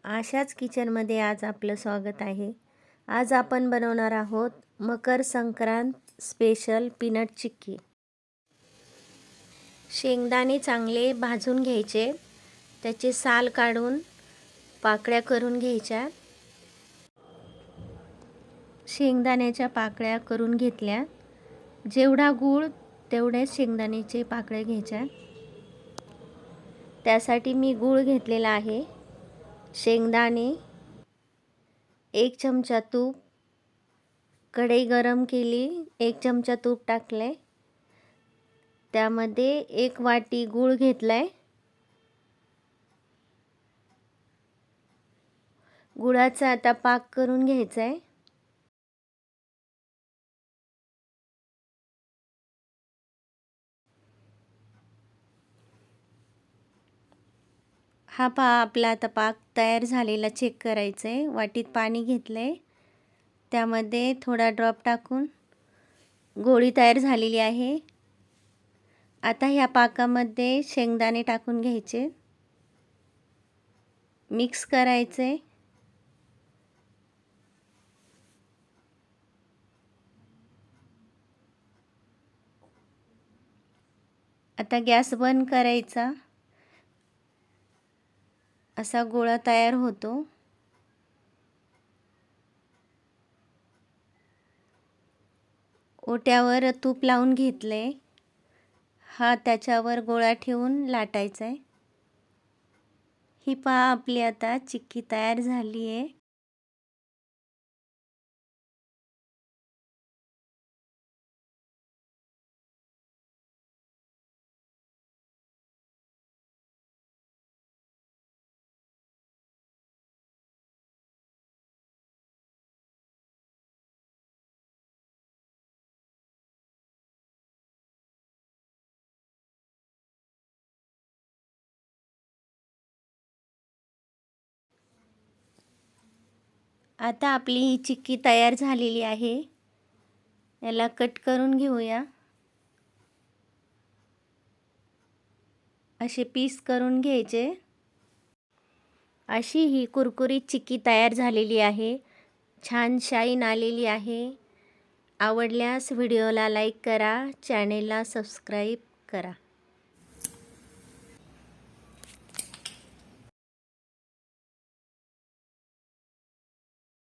आशाच किचनमध्ये आज आपलं स्वागत आहे। आज आपण बनवणार आहोत मकर संक्रांत स्पेशल पीनट चिक्की। शेंगदाणे चांगले भाजून घ्यायचे, त्याचे साल काढून पाकळ्या करून घ्यायच्या। शेंगदाण्याच्या पाकळ्या करून घेतल्या, जेवढा गूळ तेवढेच शेंगदाण्याचे पाकळ्या घ्यायच्या। त्यासाठी मी गूळ घेतलेला आहे, शेंगदाणे, 1 चमचा तूप, कढई गरम केली, 1 चमचा तूप टाकले, त्यामध्ये 1 वाटी गूळ घेतलाय। गुळाचा आता पाक करून घ्यायचा आहे। हा पहा आपला आता पाक तयार झालेला चेक करायचा आहे। वाटीत पाणी घेतलंय, त्यामध्ये थोडा ड्रॉप टाकून गोळी तयार झालेली आहे। आता ह्या पाकामध्ये शेंगदाणे टाकून घ्यायचे, मिक्स करायचे। आता गॅस बंद करायचा। असा गोळा तयार होतो। ओट्यावर तूप लावून घेतले, हा त्याच्यावर गोळा ठेवून लाटायचा आहे। ही पहा आपली आता चिक्की तयार झाली आहे। आता आपली ही चिक्की तयार झालेली आहे। याला कट करून घेऊया, असे पीस करून घ्यायचे। अशी ही कुरकुरीत चिक्की तयार झालेली आहे, छान शाईन आलेली आहे। आवडल्यास व्हिडिओला लाईक करा, चॅनेलला सबस्क्राईब करा।